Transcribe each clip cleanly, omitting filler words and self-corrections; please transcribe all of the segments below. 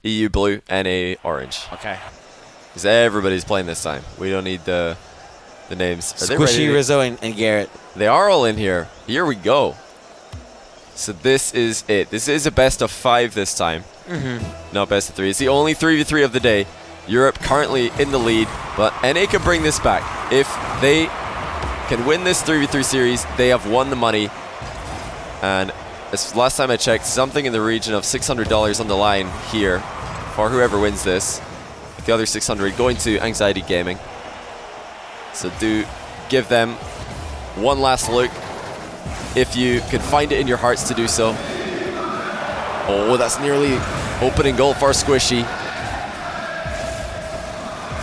EU blue, NA orange. Okay. Because everybody's playing this time. We don't need the names. Are they ready? Squishy, Rizzo, and Garrett. They are all in here. Here we go. So this is it. This is a best of 5 this time. Not best of 3. It's the only 3v3 of the day. Europe currently in the lead, but NA can bring this back. If they can win this 3v3 series, they have won the money. And as last time I checked, something in the region of $600 on the line here for whoever wins this. With the other 600 going to Anxiety Gaming. So do give them one last look if you can find it in your hearts to do so. Oh, that's nearly opening goal for Squishy.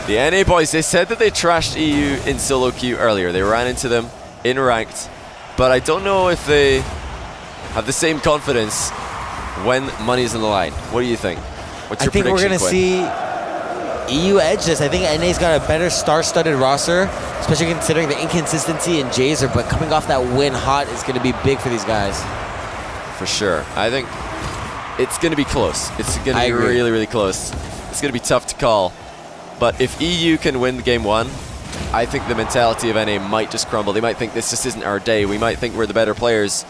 The NA boys, they said that they trashed EU in solo queue earlier. They ran into them in ranked, but I don't know if they have the same confidence when money's on the line. What do you think? What's your prediction, I think we're Quinn? going to see EU edge this. I think NA's got a better star-studded roster, especially considering the inconsistency in Jazer, but coming off that win hot is going to be big for these guys. For sure. I think it's going to be close. It's going to be really, really close. It's going to be tough to call. But if EU can win game 1, I think the mentality of NA might just crumble. They might think this just isn't our day. We might think we're the better players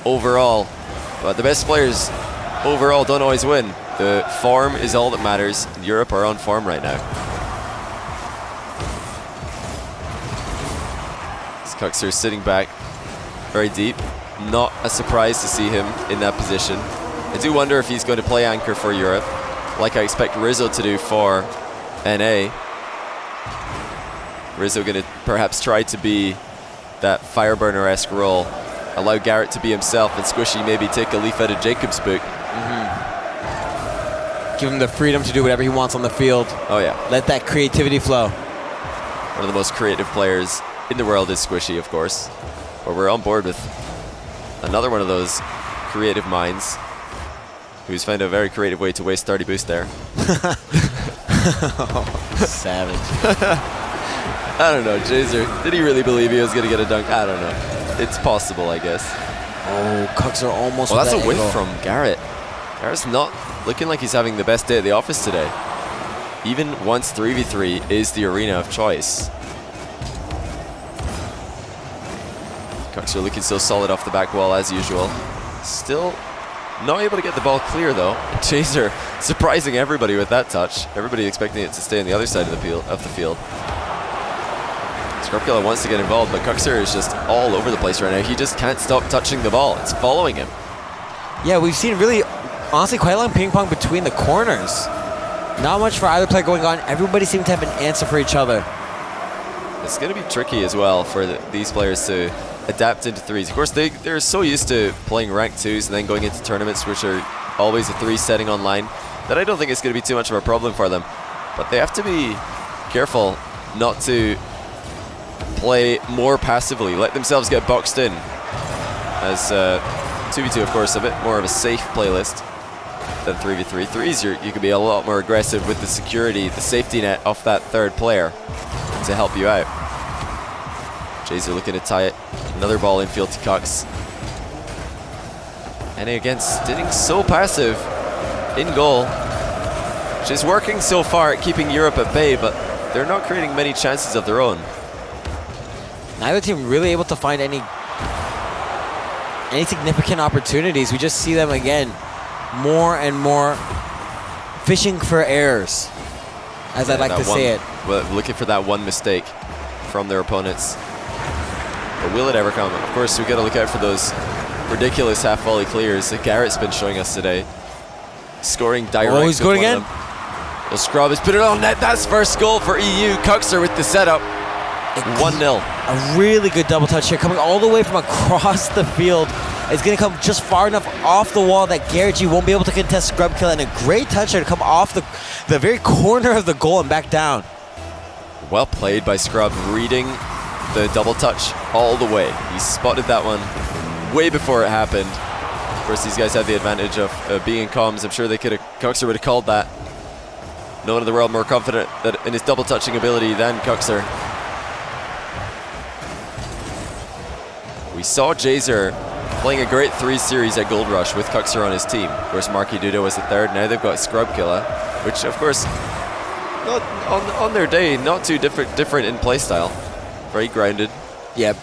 overall. But the best players overall don't always win. The form is all that matters. Europe are on form right now. Cuxer sitting back very deep. Not a surprise to see him in that position. I do wonder if he's going to play anchor for Europe, like I expect Rizzo to do for NA. Rizzo going to perhaps try to be that Fireburner-esque role. Allow Garrett to be himself and Squishy maybe take a leaf out of Jacob's book. Give him the freedom to do whatever he wants on the field. Oh yeah. Let that creativity flow. One of the most creative players in the world is Squishy, of course. But we're on board with another one of those creative minds who's found a very creative way to waste 30 boost there. Savage. I don't know, Jazer, did he really believe he was going to get a dunk? I don't know. It's possible, I guess. Oh, Cuxer almost. Well, that's a whiff from Garrett. Garrett's not looking like he's having the best day at the office today. Even once 3v3 is the arena of choice. Cuxer looking so solid off the back wall as usual. Still not able to get the ball clear though. Jazer surprising everybody with that touch. Everybody expecting it to stay on the other side of the field. Scorpula wants to get involved, but Cuxer is just all over the place right now. He just can't stop touching the ball. It's following him. Yeah, we've seen really, honestly, quite a long ping pong between the corners. Not much for either player going on. Everybody seems to have an answer for each other. It's going to be tricky as well for these players to adapt into threes. Of course, they're so used to playing ranked 2s and then going into tournaments which are always a 3 setting online that I don't think it's going to be too much of a problem for them. But they have to be careful not to play more passively, let themselves get boxed in. As 2v2, of course, a bit more of a safe playlist than 3v3. 3s, you can be a lot more aggressive with the security, the safety net off that third player to help you out. Jazer looking to tie it. Another ball infield to Cox. And again, sitting so passive in goal. Which is working so far at keeping Europe at bay, but they're not creating many chances of their own. Neither team really able to find any significant opportunities. We just see them again more and more fishing for errors, as I'd like to say it. Well, looking for that one mistake from their opponents. But will it ever come? Of course, we got to look out for those ridiculous half volley clears that Garrett's been showing us today. Scoring direct. Oh, he's going again. Well, Scrub has put it on net. That's first goal for EU. Cuxer with the setup. 1-0. A really good double touch here, coming all the way from across the field. It's going to come just far enough off the wall that Garrett G won't be able to contest Scrub kill, and a great touch there to come off the very corner of the goal and back down. Well played by Scrub, reading the double touch all the way. He spotted that one way before it happened. Of course, these guys have the advantage of being in comms. I'm sure Cuxer would have called that. No one in the world more confident in his double touching ability than Cuxer. We saw Jazer playing a great 3 series at Gold Rush with Cuxer on his team. Of course, Marky Duda was the third. Now they've got Scrub Killer, which of course, not on their day, not too different in playstyle. Very grounded. Yep.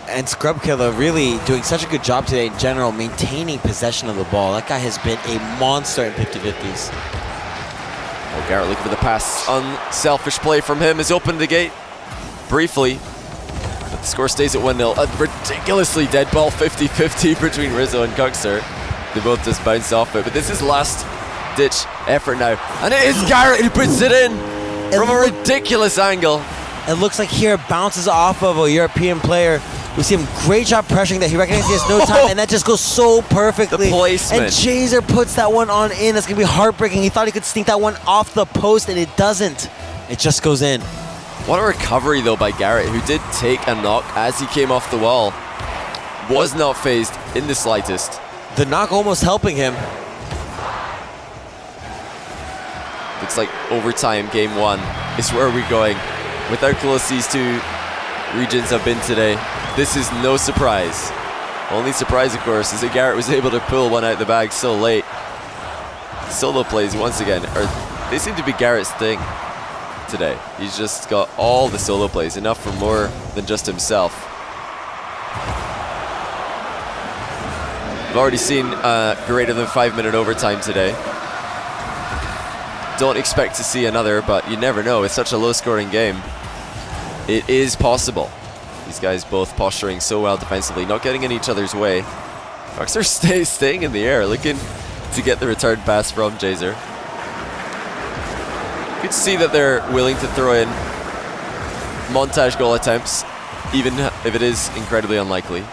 And Scrub Killer really doing such a good job today in general, maintaining possession of the ball. That guy has been a monster in 50-50s. Oh, Garrett looking for the pass. Unselfish play from him has opened the gate briefly. But the score stays at 1-0. A ridiculously dead ball 50-50 between Rizzo and Cuxer. They both just bounced off it. But this is last ditch effort now. And it is Garrett who puts it in from a ridiculous angle. It looks like here it bounces off of a European player. We see him great job pressuring that. He recognizes he has no time, and that just goes so perfectly. The placement. And Jazer puts that one on in. That's going to be heartbreaking. He thought he could sneak that one off the post, and it doesn't. It just goes in. What a recovery, though, by Garrett, who did take a knock as he came off the wall. Was not phased in the slightest. The knock almost helping him. Looks like overtime, game 1 is where we're going. With how close these two regions have been today, this is no surprise. Only surprise, of course, is that Garrett was able to pull one out of the bag so late. Solo plays, once again, they seem to be Garrett's thing today. He's just got all the solo plays, enough for more than just himself. We've already seen greater than 5-minute overtime today. Don't expect to see another, but you never know. It's such a low-scoring game. It is possible. These guys both posturing so well defensively, not getting in each other's way. Cuxer staying in the air, looking to get the return pass from Jazer. Good to see that they're willing to throw in montage goal attempts, even if it is incredibly unlikely.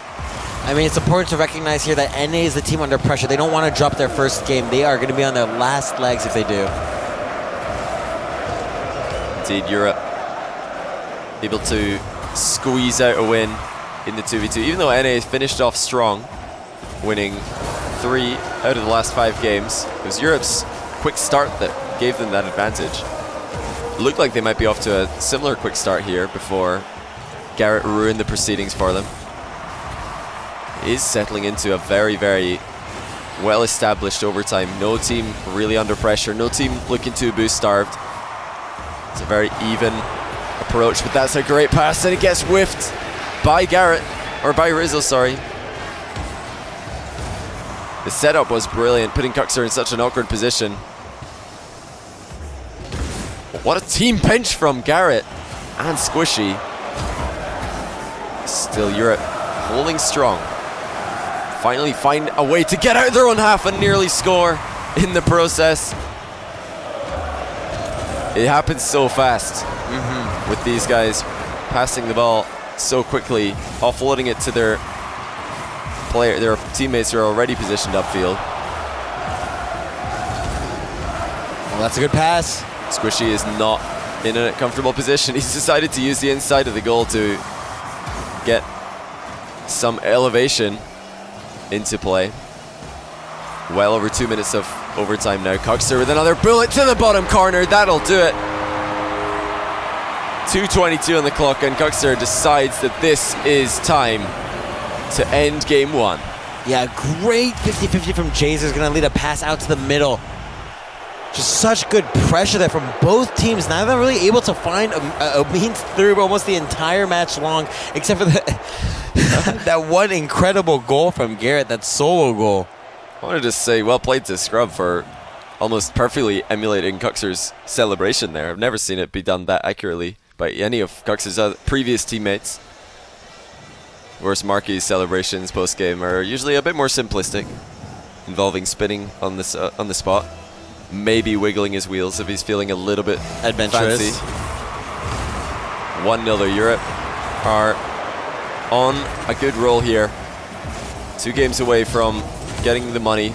I mean, it's important to recognize here that NA is the team under pressure. They don't want to drop their first game. They are going to be on their last legs if they do. Indeed, Europe able to squeeze out a win in the 2v2, even though NA finished off strong, winning 3 out of the last 5 games. It was Europe's quick start that gave them that advantage. It looked like they might be off to a similar quick start here before Garrett ruined the proceedings for them. Is settling into a very, very well-established overtime. No team really under pressure. No team looking too boost-starved. It's a very even approach, but that's a great pass, and it gets whiffed by Garrett, or by Rizzo, sorry. The setup was brilliant, putting Cuxer in such an awkward position. What a team bench from Garrett and Squishy. Still Europe holding strong. Finally find a way to get out of their own half and nearly score in the process. It happens so fast with these guys passing the ball so quickly, offloading it to their teammates who are already positioned upfield. Well, that's a good pass. Squishy is not in a comfortable position. He's decided to use the inside of the goal to get some elevation into play. Well over 2 minutes of overtime now. Cuxer with another bullet to the bottom corner. That'll do it. 2:22 on the clock, and Cuxer decides that this is time to end game 1. Yeah, great 50-50 from Jazer. Going to lead a pass out to the middle. Just such good pressure there from both teams. Neither of them really able to find a means through almost the entire match long, except for that one incredible goal from Garrett, that solo goal. I wanted to say well played to Scrub for almost perfectly emulating Cuxer's celebration there. I've never seen it be done that accurately by any of Cuxer's previous teammates. Whereas Marky's celebrations post-game are usually a bit more simplistic, involving spinning on the spot, maybe wiggling his wheels if he's feeling a little bit adventurous. Fancy. 1-0 to Europe are on a good roll here. 2 games away from getting the money,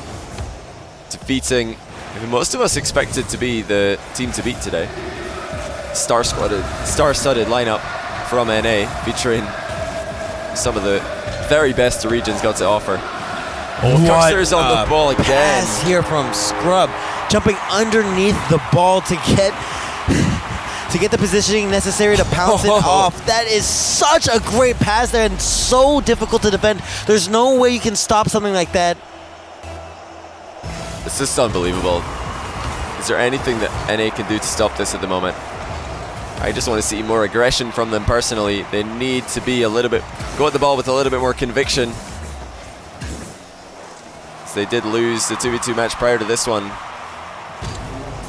defeating who most of us expected to be the team to beat today. Star-studded lineup from NA, featuring some of the very best the region's got to offer. Cuxer's on the ball again. Pass here from Scrub, jumping underneath the ball to get to get the positioning necessary to pounce it off. That is such a great pass there and so difficult to defend. There's no way you can stop something like that. It's just unbelievable. Is there anything that NA can do to stop this at the moment? I just want to see more aggression from them personally. They need to be go at the ball with a little bit more conviction. So they did lose the 2v2 match prior to this one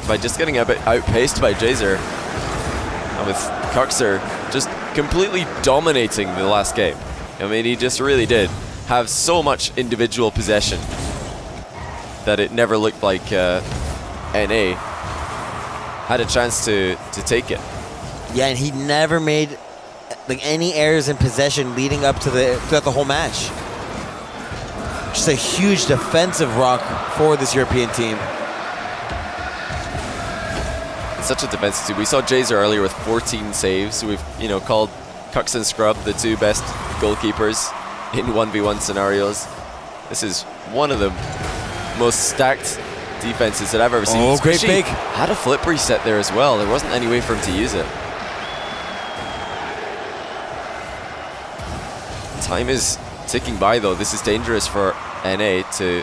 by just getting a bit outpaced by Jazer. And with Kuxer just completely dominating the last game. I mean, he just really did have so much individual possession that it never looked like NA had a chance to take it. Yeah, and he never made any errors in possession leading up to throughout the whole match. Just a huge defensive rock for this European team. It's such a defensive team. We saw Jazer earlier with 14 saves. We've called Kux and Scrub the two best goalkeepers in 1v1 scenarios. This is one of the most stacked defenses that I've ever seen. Oh, great fake. Had a flip reset there as well. There wasn't any way for him to use it. Time is ticking by though. This is dangerous for NA to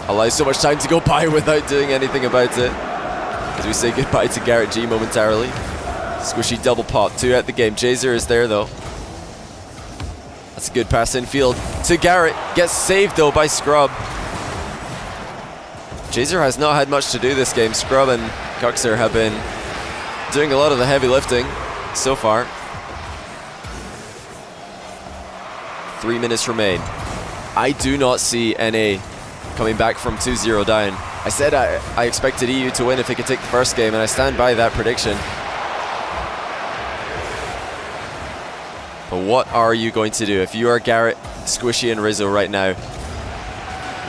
allow so much time to go by without doing anything about it. As we say goodbye to Garrett G momentarily. Squishy double pop, 2 out the game. Jazer is there though. That's a good pass infield to Garrett. Gets saved though by Scrub. Jazer has not had much to do this game. Scrub and Kuxer have been doing a lot of the heavy lifting so far. 3 minutes remain. I do not see NA coming back from 2-0 down. I said I expected EU to win if they could take the first game, and I stand by that prediction. But what are you going to do if you are Garrett, Squishy, and Rizzo right now?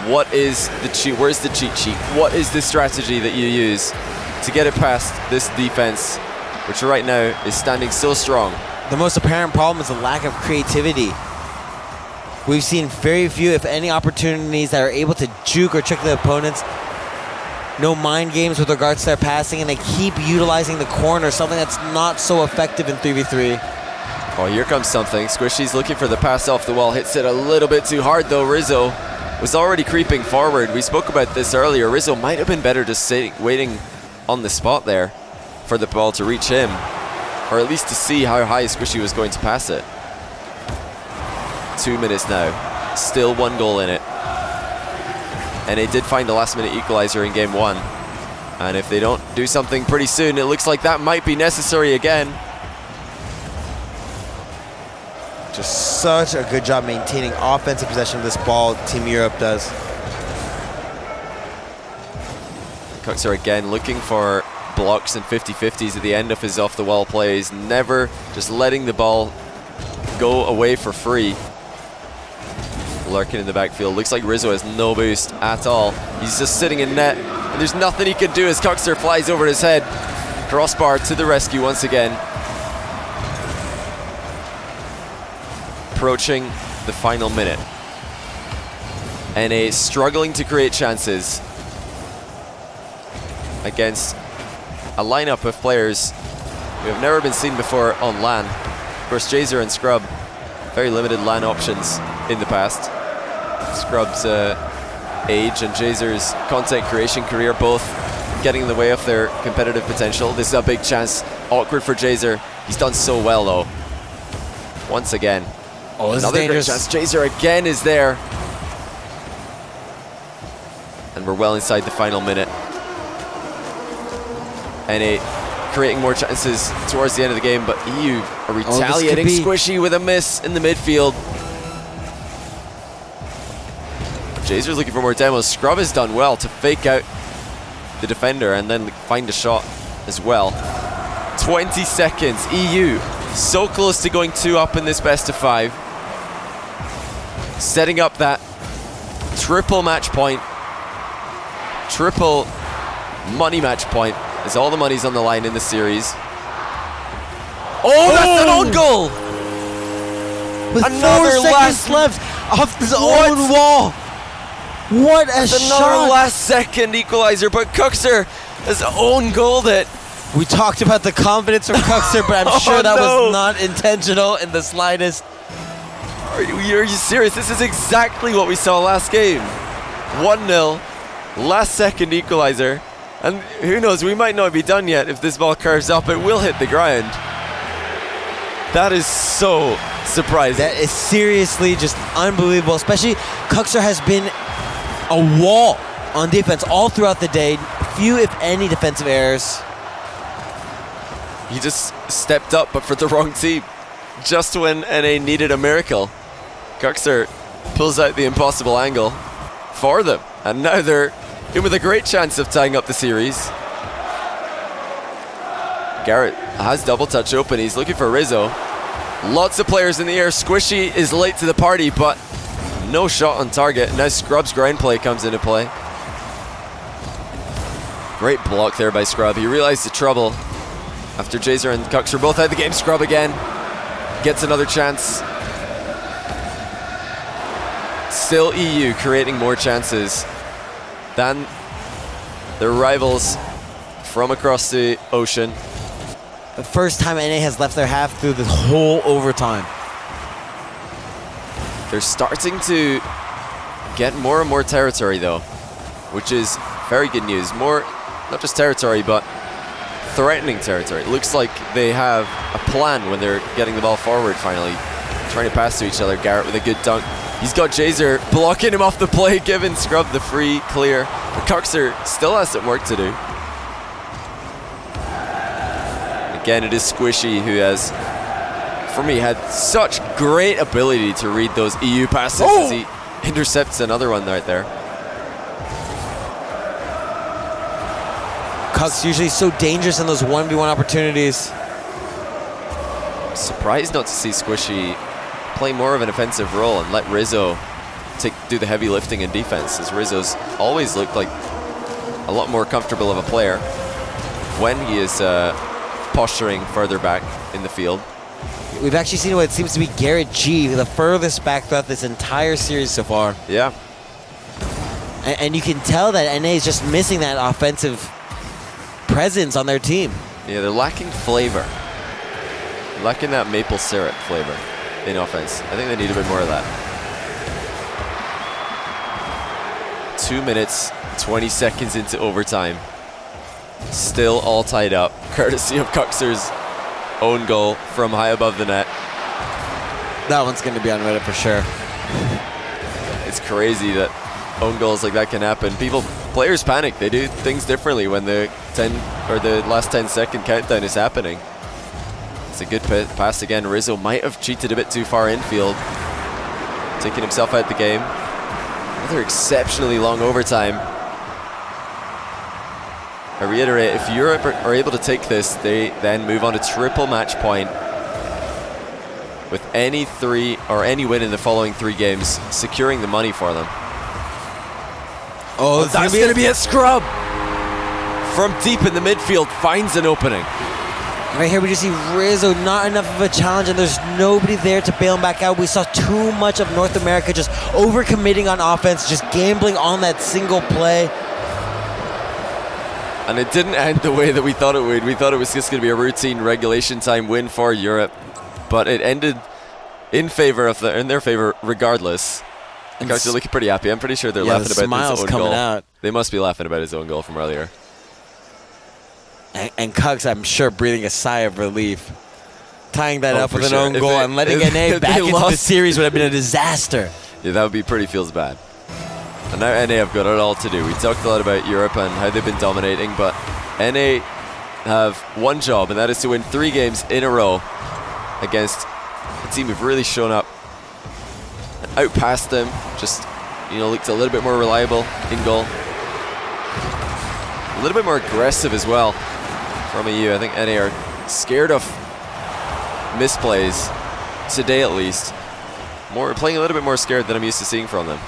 What is the cheat? Where's the cheat sheet? What is the strategy that you use to get it past this defense, which right now is standing so strong? The most apparent problem is the lack of creativity. We've seen very few, if any, opportunities that are able to juke or trick the opponents. No mind games with regards to their passing, and they keep utilizing the corner, something that's not so effective in 3v3. Oh, here comes something. Squishy's looking for the pass off the wall. Hits it a little bit too hard, though. Rizzo was already creeping forward. We spoke about this earlier. Rizzo might have been better just waiting on the spot there for the ball to reach him, or at least to see how high Squishy was going to pass it. 2 minutes now. Still 1 goal in it. And they did find a last-minute equalizer in game 1. And if they don't do something pretty soon, it looks like that might be necessary again. Just such a good job maintaining offensive possession of this ball, Team Europe does. Kuxer again looking for blocks and 50-50s at the end of his off-the-wall plays. Never just letting the ball go away for free. Lurking in the backfield. Looks like Rizzo has no boost at all. He's just sitting in net, and there's nothing he can do as Kuxer flies over his head. Crossbar to the rescue once again. Approaching the final minute. NA struggling to create chances against a lineup of players who have never been seen before on LAN. Of course, Jazer and Scrub, very limited LAN options in the past. Scrub's age and Jazer's content creation career both getting in the way of their competitive potential. This is a big chance. Awkward for Jazer. He's done so well though. Once again. Oh, this another is great chance. Jazer again is there. And we're well inside the final minute. NA creating more chances towards the end of the game, but EU are retaliating. Squishy with a miss in the midfield. Jazer's looking for more demos. Scrub has done well to fake out the defender and then find a shot as well. 20 seconds. EU so close to going 2 up in this best of 5. Setting up that triple match point. Triple money match point, as all the money's on the line in the series. Oh, that's an own goal! With Another 4 seconds left off his own wall. What a shot! Another last second equalizer, but Kuxer has own goaled it. We talked about the confidence from Cuxer, but I'm sure that was not intentional in the slightest. Are you serious? This is exactly what we saw last game. 1-0, last second equalizer. And who knows, we might not be done yet. If this ball curves up, it will hit the ground. That is so surprising. That is seriously just unbelievable. Especially Cuxer has been a wall on defense all throughout the day. Few, if any, defensive errors. He just stepped up, but for the wrong team. Just when NA needed a miracle, Cuxer pulls out the impossible angle for them. And now they're in with a great chance of tying up the series. Garrett has double touch open. He's looking for Rizzo. Lots of players in the air. Squishy is late to the party, but no shot on target. Now Scrub's ground play comes into play. Great block there by Scrub. He realized the trouble after Jazer and Cuxer both out of the game. Scrub again gets another chance. Still EU creating more chances than their rivals from across the ocean. The first time NA has left their half through the whole overtime. They're starting to get more and more territory though, which is very good news. More, not just territory, but threatening territory. It looks like they have a plan when they're getting the ball forward finally. Trying to pass to each other. Garrett with a good dunk. He's got Jazer blocking him off the play, giving Scrub the free clear. But Cuxer still has some work to do. Again, it is Squishy who has, for me, had such great ability to read those EU passes as he intercepts another one right there. Cux's usually so dangerous in those 1v1 opportunities. I'm surprised not to see Squishy play more of an offensive role and let Rizzo do the heavy lifting in defense, as Rizzo's always looked like a lot more comfortable of a player when he is posturing further back in the field. We've actually seen what seems to be Garrett G, the furthest back throughout this entire series so far. Yeah. And you can tell that NA is just missing that offensive presence on their team. Yeah, they're lacking flavor. Lacking that maple syrup flavor in offense. I think they need a bit more of that. 2 minutes, 20 seconds into overtime. Still all tied up, courtesy of Cuxer's own goal from high above the net. That one's going to be on Reddit for sure. It's crazy that own goals like that can happen. Players panic. They do things differently when the last 10-second countdown is happening. It's a good pass again. Rizzo might have cheated a bit too far infield, taking himself out the game. Another exceptionally long overtime. I reiterate, if Europe are able to take this, they then move on to triple match point with any win in the following 3 games, securing the money for them. Oh, that's going to be a Scrub! From deep in the midfield, finds an opening. Right here we just see Rizzo, not enough of a challenge, and there's nobody there to bail him back out. We saw too much of North America just overcommitting on offense, just gambling on that single play. And it didn't end the way that we thought it would. We thought it was just going to be a routine regulation time win for Europe, but it ended in their favor regardless. The guys are looking pretty happy. I'm pretty sure they're laughing about his own goal. Out. They must be laughing about his own goal from earlier. And Cugs, I'm sure, breathing a sigh of relief. Tying that up with an own goal and letting NA back into the series would have been a disaster. Yeah, that would be pretty feels bad. And now NA have got it all to do. We talked a lot about Europe and how they've been dominating, but NA have one job, and that is to win 3 games in a row against a team who've really shown up and outpassed them. Just, looked a little bit more reliable in goal. A little bit more aggressive as well from EU. I think NA are scared of misplays today, at least. Playing a little bit more scared than I'm used to seeing from them.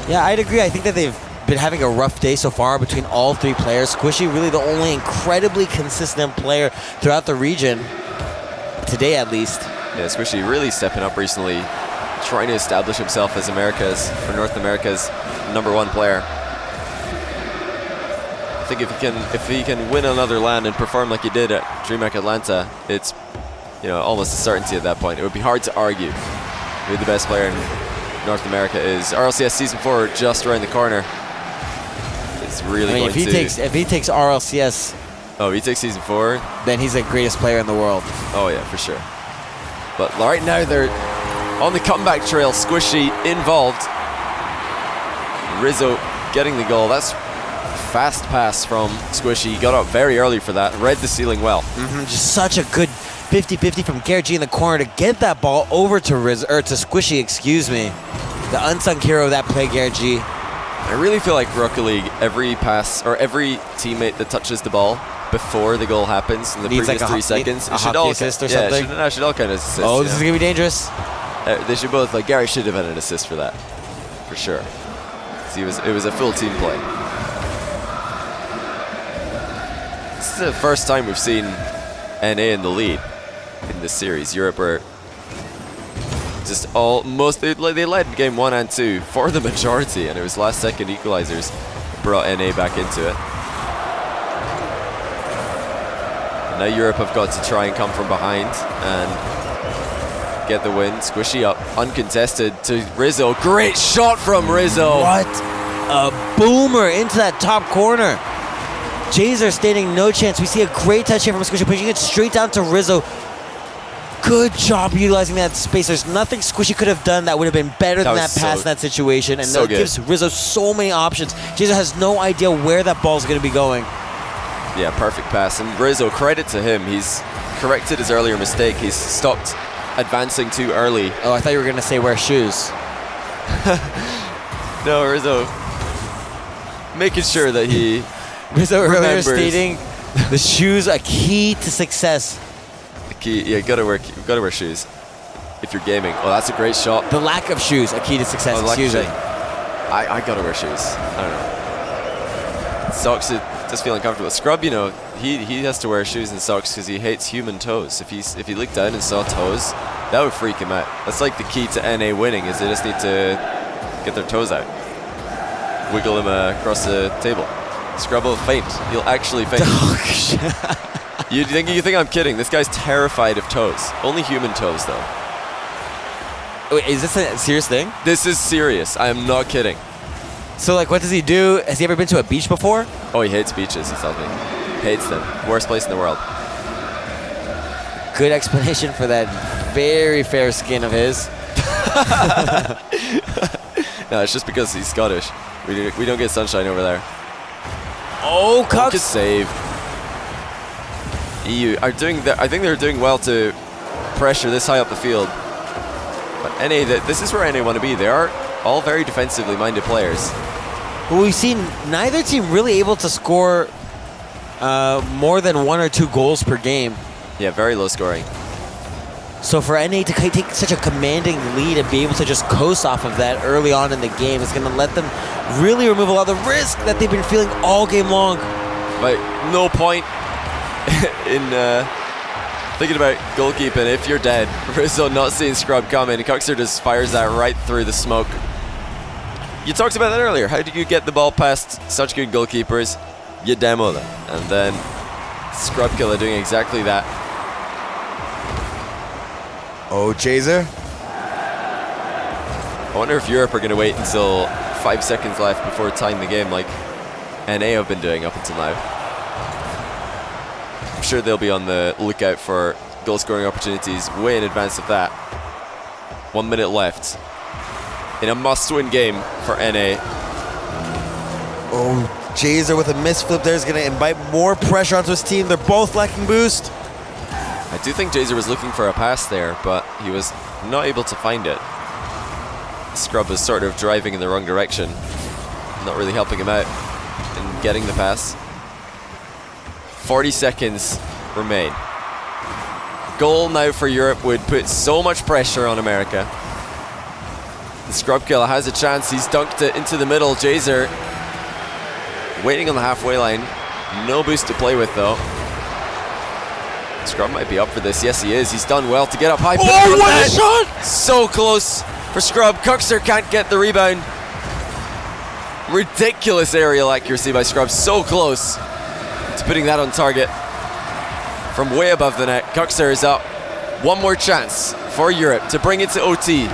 Yeah, I'd agree. I think that they've been having a rough day so far between all 3 players. Squishy, really the only incredibly consistent player throughout the region, today at least. Yeah, Squishy really stepping up recently, trying to establish himself as North America's #1 player. think if he can win another LAN and perform like he did at DreamHack Atlanta, it's almost a certainty at that point. It would be hard to argue who the best player in North America is. RLCS Season 4 just around the corner. It's really going if he takes RLCS, he takes Season 4, then he's the greatest player in the world. Oh yeah, for sure. But right now they're on the comeback trail. Squishy involved. Rizzo getting the goal. That's fast pass from Squishy. He got up very early for that. Read the ceiling well. Just such a good 50-50 from Garrett G in the corner to get that ball over to Squishy, excuse me. The unsung hero of that play, Garrett G. I really feel like Rocket League, every pass or every teammate that touches the ball before the goal happens in the previous 3 seconds, a hockey assist or something. Should all kind of assist. Oh, this is gonna be dangerous. They should both, like, Gary should have had an assist for that, for sure. It was a full team play. This is the first time we've seen NA in the lead in this series. Europe are just they led game 1 and 2 for the majority, and it was last second equalizers that brought NA back into it. And now Europe have got to try and come from behind and get the win. Squishy up, uncontested to Rizzo. Great shot from Rizzo. What a boomer into that top corner. Jazer standing no chance. We see a great touch here from Squishy, pushing it straight down to Rizzo. Good job utilizing that space. There's nothing Squishy could have done that would have been better than that pass in that situation. And that gives Rizzo so many options. Jazer has no idea where that ball's going to be going. Yeah, perfect pass. And Rizzo, credit to him. He's corrected his earlier mistake. He's stopped advancing too early. Oh, I thought you were going to say wear shoes. No, Rizzo making sure that he Rizzo earlier stating the shoes a key to success. You gotta wear shoes if you're gaming. Oh, that's a great shot. The lack of shoes, a key to success. Excuse me. I gotta wear shoes. I don't know. Socks, just feel uncomfortable. Scrub, he has to wear shoes and socks because he hates human toes. If he looked down and saw toes, that would freak him out. That's like the key to NA winning, is they just need to get their toes out, wiggle them across the table. Scrub will faint. He'll actually faint. You think I'm kidding? This guy's terrified of toes. Only human toes, though. Wait, is this a serious thing? This is serious. I am not kidding. So, like, what does he do? Has he ever been to a beach before? Oh, he hates beaches, he tells me. Hates them. Worst place in the world. Good explanation for that very fair skin of his. No, it's just because he's Scottish. We don't get sunshine over there. Oh, Cox. Good save. EU are I think they're doing well to pressure this high up the field. But NA, this is where NA want to be. They are all very defensively minded players. Well, we've seen neither team really able to score more than 1 or 2 goals per game. Yeah, very low scoring. So for NA to take such a commanding lead and be able to just coast off of that early on in the game is going to let them really remove a lot of the risk that they've been feeling all game long. But no point in thinking about goalkeeping if you're dead. Rizzo not seeing Scrub coming. Cuxer just fires that right through the smoke. You talked about that earlier. How do you get the ball past such good goalkeepers? You demo them. And then Scrub Killer doing exactly that. Oh, Jazer. I wonder if Europe are going to wait until 5 seconds left before tying the game like NA have been doing up until now. I'm sure they'll be on the lookout for goal scoring opportunities way in advance of that. 1 minute left in a must-win game for NA. Oh, Jazer with a misflip there is going to invite more pressure onto his team. They're both lacking boost. I do think Jazer was looking for a pass there, but he was not able to find it. Scrub was sort of driving in the wrong direction, not really helping him out in getting the pass. 40 seconds remain. Goal now for Europe would put so much pressure on America. The Scrub Killer has a chance. He's dunked it into the middle. Jazer waiting on the halfway line. No boost to play with, though. Scrub might be up for this. Yes, he is. He's done well to get up high. Oh, what a shot! So close for Scrub. Cuxer can't get the rebound. Ridiculous aerial accuracy by Scrub. So close to putting that on target from way above the net. Kuxer is up. One more chance for Europe to bring it to OT.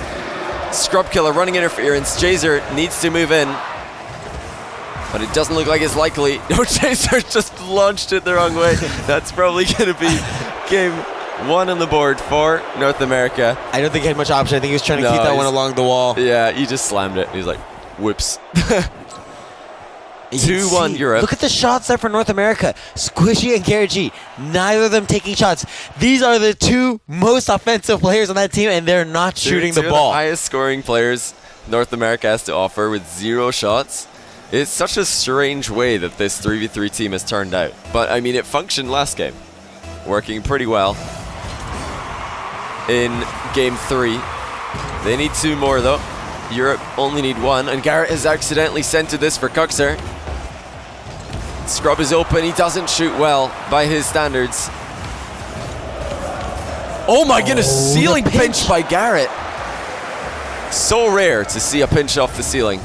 Scrub Killer running interference. Jazer needs to move in, but it doesn't look like it's likely. No, Jazer just launched it the wrong way. That's probably going to be game 1 on the board for North America. I don't think he had much option. I think he was trying to keep that one along the wall. Yeah, he just slammed it. He's like, whoops. 2-1 Europe. Look at the shots there for North America. Squishy and Garrett G. Neither of them taking shots. These are the 2 most offensive players on that team, and they're not shooting the ball. The highest scoring players North America has to offer with 0 shots. It's such a strange way that this 3v3 team has turned out. But, I mean, it functioned last game. Working pretty well in game 3. They need 2 more, though. Europe only need 1, and Garrett has accidentally centered this for Kuxer. Scrub is open. He doesn't shoot well by his standards. Oh my goodness, ceiling pinch by Garrett. So rare to see a pinch off the ceiling.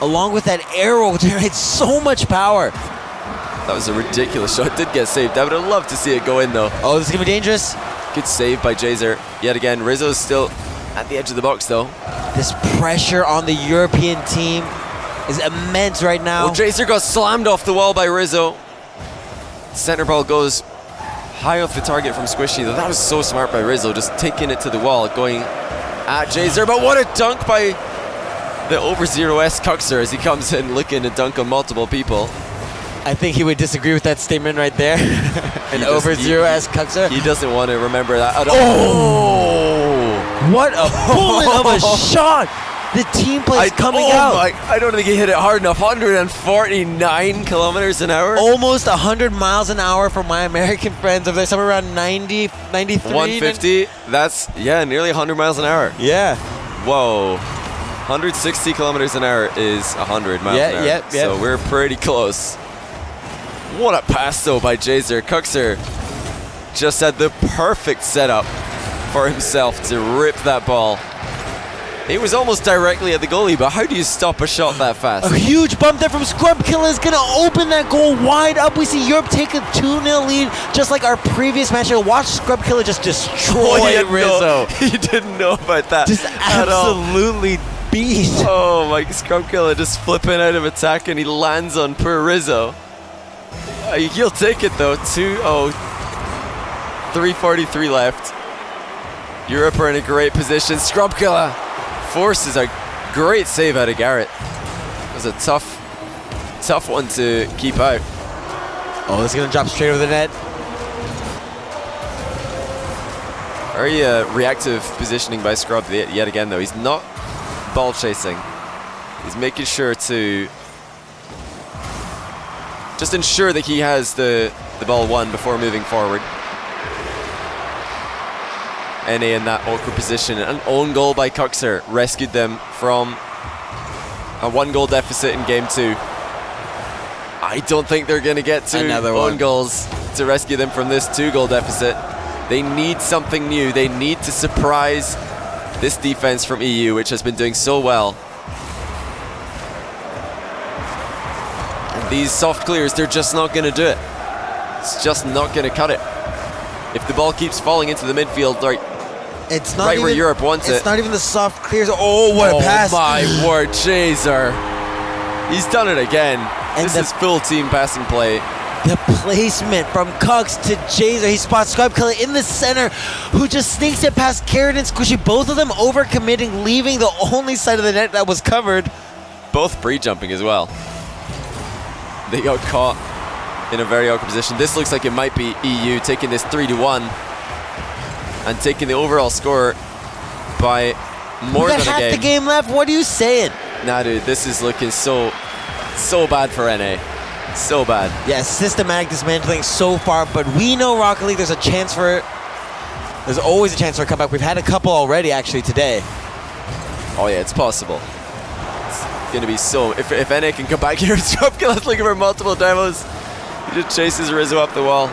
Along with that arrow, generates so much power. That was a ridiculous shot. It did get saved. I would have loved to see it go in though. Oh, this is going to be dangerous. Good save by Jazer. Yet again, Rizzo's still at the edge of the box though. This pressure on the European team is immense right now. Oh, Jazer got slammed off the wall by Rizzo. Center ball goes high off the target from Squishy. That was so smart by Rizzo, just taking it to the wall, going at Jazer. But what a dunk by the over 0S Kuxer as he comes in looking to dunk on multiple people. I think he would disagree with that statement right there. An over 0S Kuxer. He doesn't want to remember that at all. Oh! What a bullet of a shot! The team play is coming out. I don't think he hit it hard enough. 149 kilometers an hour. Almost 100 miles an hour for my American friends over there. Somewhere around 90, 93. 150. That's, yeah, nearly 100 miles an hour. Yeah. Whoa. 160 kilometers an hour is 100 miles an hour. Yeah. So we're pretty close. What a pass, though, by Jazer. Kuxer just had the perfect setup for himself to rip that ball. He was almost directly at the goalie, but how do you stop a shot that fast? A huge bump there from Scrub Killer is going to open that goal wide up. We see Europe take a 2-0 lead, just like our previous match. Watch Scrub Killer just destroy Rizzo. He didn't know about that. Just absolutely beast. Oh my, Scrub Killer just flipping out of attack, and he lands on poor Rizzo. He'll take it though. 2-0. 3:43 left. Europe are in a great position. Scrub Killer forces a great save out of Garrett. It was a tough one to keep out. Oh, this is going to drop straight over the net. Very reactive positioning by Scrub yet again, though. He's not ball chasing. He's making sure to just ensure that he has the ball won before moving forward. NA in that awkward position. An own goal by Kuxer rescued them from a 1-goal deficit in game 2. I don't think they're going to get to own goals to rescue them from this 2-goal deficit. They need something new. They need to surprise this defense from EU, which has been doing so well. And these soft clears, they're just not going to do it. It's just not going to cut it. If the ball keeps falling into the midfield, it's not right even, where Europe wants it. It's not even the soft clears. Oh, what a pass. Oh my word, Jazer. He's done it again. And this is full team passing play. The placement from Kux to Jazer. He spots Scrub Killer in the center, who just sneaks it past Carrot and Squishy. Both of them overcommitting, leaving the only side of the net that was covered. Both pre-jumping as well. They got caught in a very awkward position. This looks like it might be EU taking this 3-1 and taking the overall score by more than a game. We got half the game left. What are you saying? Nah, dude, this is looking so bad for NA. So bad. Yeah, systematic dismantling so far, but we know Rocket League, there's a chance for it. There's always a chance for a comeback. We've had a couple already, actually, today. Oh yeah, it's possible. It's gonna be so. If NA can come back here, Scrub Killer's looking for multiple demos. He just chases Rizzo up the wall.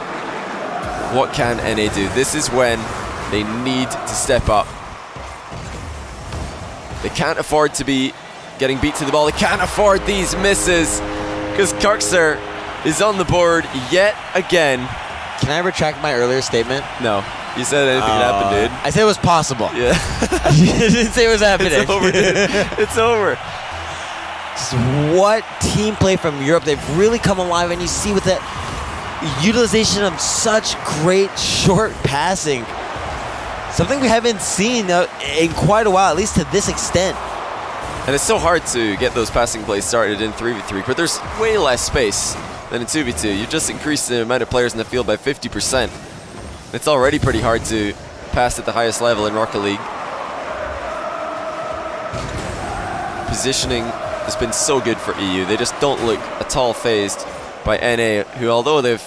What can NA do? This is when they need to step up. They can't afford to be getting beat to the ball. They can't afford these misses because Kuxer is on the board yet again. Can I retract my earlier statement? No. You said anything could happen, dude. I said it was possible. Yeah. You didn't say it was happening. It's over, dude. It's over. Just what team play from Europe. They've really come alive, and you see with that utilization of such great short passing. Something we haven't seen in quite a while, at least to this extent. And it's so hard to get those passing plays started in 3v3, but there's way less space than in 2v2. You just increased the amount of players in the field by 50%. It's already pretty hard to pass at the highest level in Rocket League. Positioning has been so good for EU. They just don't look at all phased by NA, who, although they've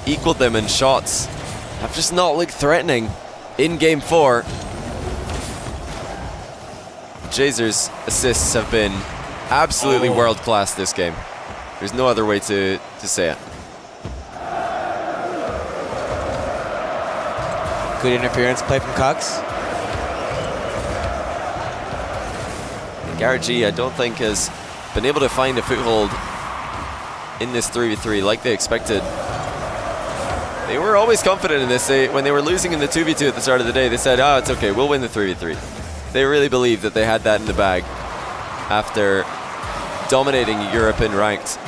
equaled them in shots, have just not looked threatening in Game 4. Jazer's assists have been absolutely world-class this game. There's no other way to say it. Good interference play from Cox. Garrett G, I don't think, has been able to find a foothold in this 3v3 like they expected. They were always confident in this. When they were losing in the 2v2 at the start of the day, they said, it's okay, we'll win the 3v3. They really believed that they had that in the bag after dominating Europe in ranked.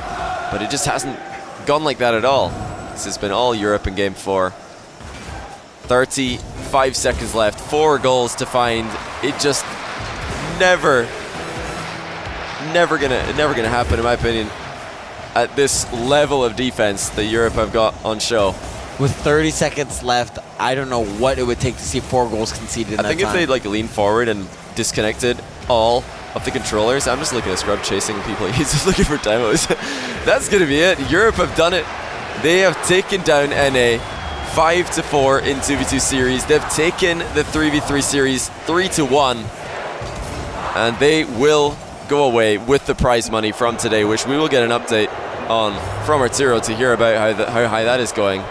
But it just hasn't gone like that at all. This has been all Europe in Game 4. 35 seconds left, 4 goals to find. It just never gonna happen, in my opinion, at this level of defense that Europe have got on show. With 30 seconds left, I don't know what it would take to see 4 goals conceded in that time. I think if they'd leaned forward and disconnected all of the controllers. I'm just looking at Scrub chasing people. He's just looking for demos. That's gonna be it. Europe have done it. They have taken down NA 5-4 in 2v2 series. They've taken the 3v3 series 3-1, and they will go away with the prize money from today, which we will get an update on from Arturo to hear about how high that is going.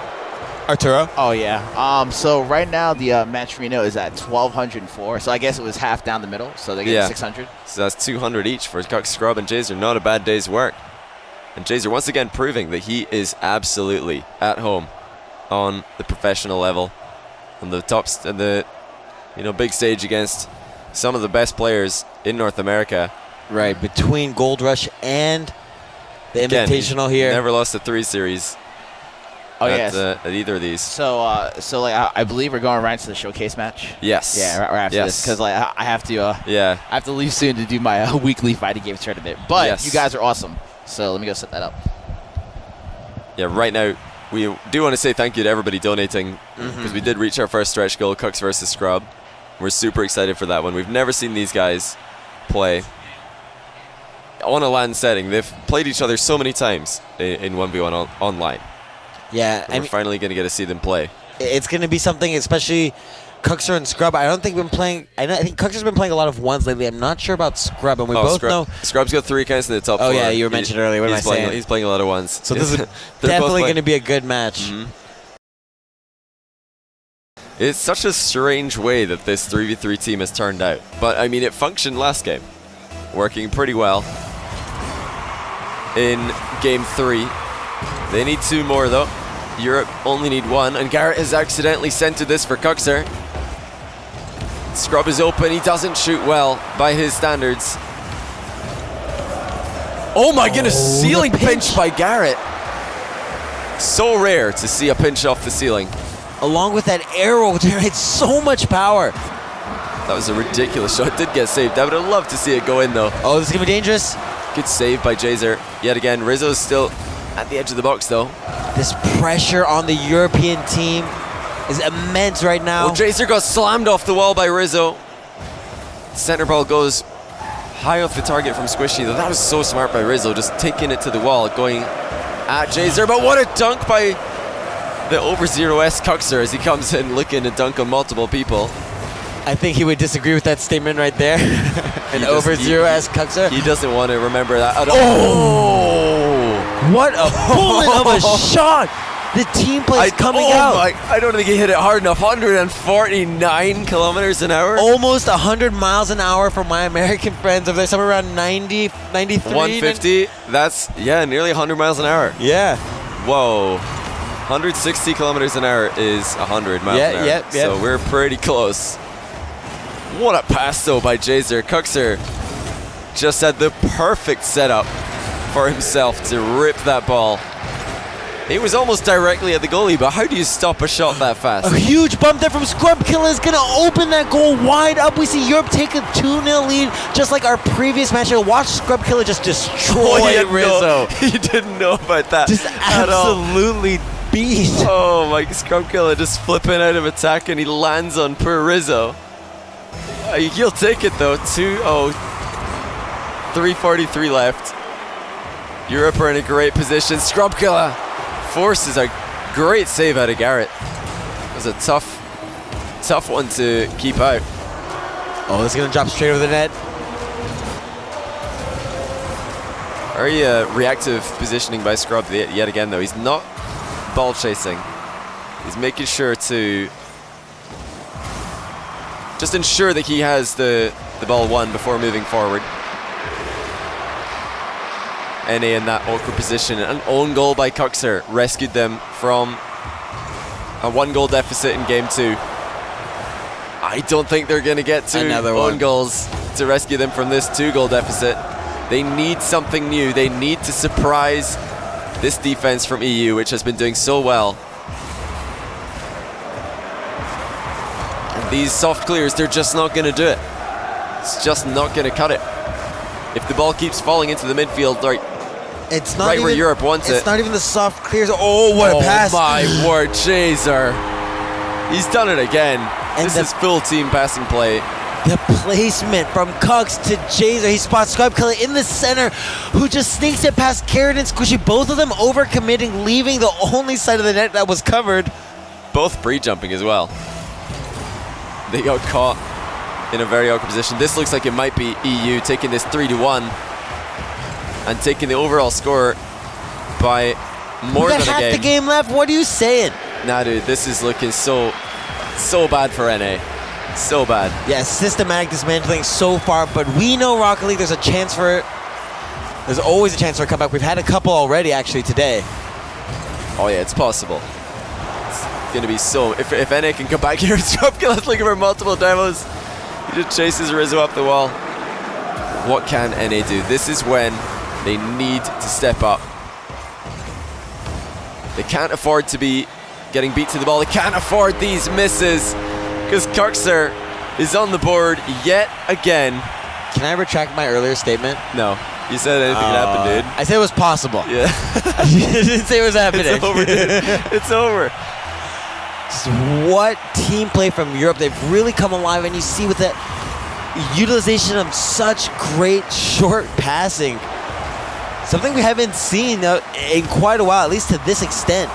Arturo? Oh, yeah. So right now the match Reno is at 1,204. So I guess it was half down the middle. So they get 600. So that's 200 each for Cuck, Scrub, and Jazer. Not a bad day's work. And Jazer once again proving that he is absolutely at home on the professional level, on the tops and the big stage against some of the best players in North America. Right, between Gold Rush and the Invitational here. Never lost a 3 series. Oh, at, yes. At either of these. So I believe we're going right to the showcase match. Yes. Yeah, right after this, because I have to. I have to leave soon to do my weekly fighting games tournament. But you guys are awesome. So let me go set that up. Yeah, right now we do want to say thank you to everybody donating, because we did reach our first stretch goal, Cucks versus Scrub. We're super excited for that one. We've never seen these guys play on a LAN setting. They've played each other so many times in 1v1 online. Yeah, we're finally going to get to see them play. It's going to be something, especially Cuxer and Scrub. I don't think we've been playing. I think Cuxer's been playing a lot of ones lately. I'm not sure about Scrub, and we both know. Scrub's got 3 counts in the top 4. Oh yeah, you were mentioning earlier. What am I saying? He's playing a lot of ones. So this is definitely going to be a good match. It's such a strange way that this 3v3 team has turned out. But, I mean, it functioned last game. Working pretty well in Game 3. They need 2 more, though. Europe only need 1. And Garrett has accidentally centered this for Cuxer. Scrub is open. He doesn't shoot well by his standards. Oh, my goodness. Ceiling pinch by Garrett. So rare to see a pinch off the ceiling. Along with that arrow, which generates so much power. That was a ridiculous shot. It did get saved. I would have loved to see it go in, though. Oh, this is going to be dangerous. Good save by Jazer. Yet again, Rizzo's still at the edge of the box, though. This pressure on the European team is immense right now. Well, Jazer got slammed off the wall by Rizzo. Center ball goes high off the target from Squishy, though. That was so smart by Rizzo, just taking it to the wall, going at Jazer. But what a dunk by the over 0S Cuxer as he comes in looking to dunk on multiple people. I think he would disagree with that statement right there. An over 0S Cuxer. He doesn't want to remember that at all. Oh! What a bullet of a shot The team play is coming out. I don't think he hit it hard enough. 149 kilometers an hour. Almost 100 miles an hour for my American friends over there. Somewhere around 90, 93. 150. That's, yeah, nearly 100 miles an hour. Yeah. Whoa. 160 kilometers an hour is 100 miles an hour. Yeah. So we're pretty close. What a pass, though, by Jazer. Kuxer just had the perfect setup for himself to rip that ball. He was almost directly at the goalie, but how do you stop a shot that fast? A huge bump there from Scrub Killer is going to open that goal wide up. We see Europe take a 2-0 lead, just like our previous match. Watch Scrub Killer just destroy Rizzo. He didn't know about that. Just absolutely beat. Oh my, Scrub Killer just flipping out of attack, and he lands on poor Rizzo. He'll take it though. 2-0. 3:43 left. Europe are in a great position. Scrub Killer forces a great save out of Garrett. It was a tough one to keep out. Oh, this is going to drop straight over the net. Very reactive positioning by Scrub yet again, though. He's not ball chasing. He's making sure to just ensure that he has the ball won before moving forward. NA in that awkward position. An own goal by Kuxer rescued them from a 1-goal deficit in game 2. I don't think they're going to get to own goals to rescue them from this 2-goal deficit. They need something new. They need to surprise this defense from EU, which has been doing so well. And these soft clears, they're just not going to do it. It's just not going to cut it. If the ball keeps falling into the midfield, it's not right even, where Europe wants it. It's not even the soft clears. Oh, what a pass. Oh my word, Jazer. He's done it again. And this is full team passing play. The placement from Cux to Jazer. He spots Scrub Killer in the center, who just sneaks it past Carrot and Squishy. Both of them overcommitting, leaving the only side of the net that was covered. Both pre-jumping as well. They got caught in a very awkward position. This looks like it might be EU taking this 3-1 and taking the overall score by more than a game. We got half the game left. What are you saying? Nah, dude, this is looking so bad for NA. So bad. Yeah, systematic dismantling so far, but we know Rocket League, there's a chance for it. There's always a chance for a comeback. We've had a couple already, actually, today. Oh yeah, it's possible. It's gonna be so. If NA can come back here and Scrub Killer's looking for multiple demos. He just chases Rizzo up the wall. What can NA do? This is when they need to step up. They can't afford to be getting beat to the ball. They can't afford these misses because Kuxer is on the board yet again. Can I retract my earlier statement? No. You said anything could happen, dude. I said it was possible. Yeah. You didn't say it was happening. It's over, dude. It's over. Just what team play from Europe. They've really come alive, and you see with that utilization of such great short passing. Something we haven't seen in quite a while, at least to this extent.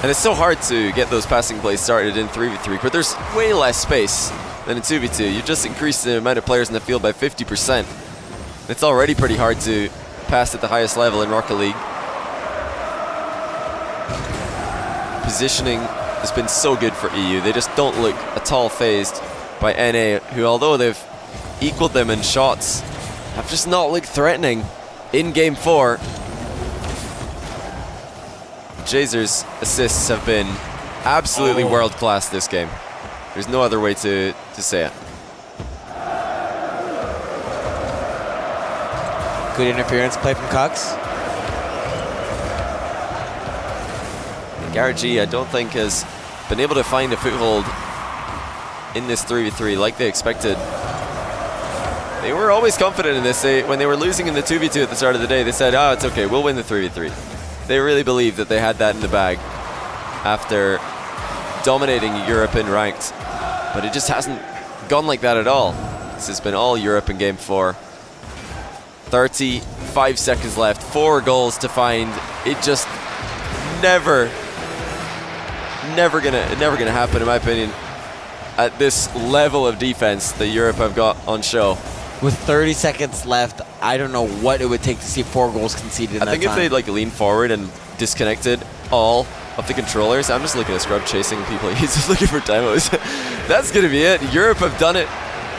And it's so hard to get those passing plays started in 3v3, but there's way less space than in 2v2. You just increased the amount of players in the field by 50%. It's already pretty hard to pass at the highest level in Rocket League. Positioning has been so good for EU. They just don't look at all phased by NA, who, although they've equaled them in shots, have just not looked threatening in Game 4. Jazer's assists have been absolutely world-class this game. There's no other way to say it. Good interference play from Cox. Garrett G, I don't think, has been able to find a foothold in this 3v3 like they expected. They were always confident in this. When they were losing in the 2v2 at the start of the day, they said, it's okay, we'll win the 3v3. They really believed that they had that in the bag after dominating Europe in ranked. But it just hasn't gone like that at all. This has been all Europe in Game 4. 35 seconds left, 4 goals to find. It just never gonna happen, in my opinion, at this level of defense that Europe have got on show. With 30 seconds left, I don't know what it would take to see 4 goals conceded in that time. I think if they'd lean forward and disconnected all of the controllers. I'm just looking at Scrub chasing people. He's just looking for demos. That's going to be it. Europe have done it.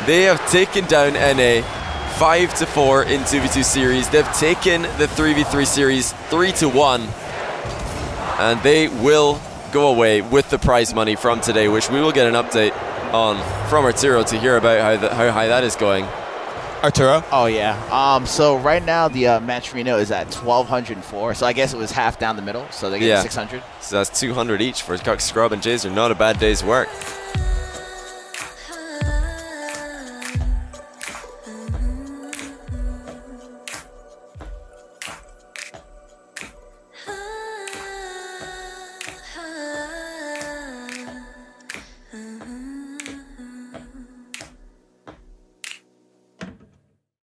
They have taken down NA 5-4 in 2v2 series. They've taken the 3v3 series 3-1. And they will go away with the prize money from today, which we will get an update on from Arturo to hear about how high that is going. Arturo? Oh, yeah. So right now the match Reno is at 1,204. So I guess it was half down the middle. So they get 600. So that's 200 each for Scrub and Jazer. Not a bad day's work.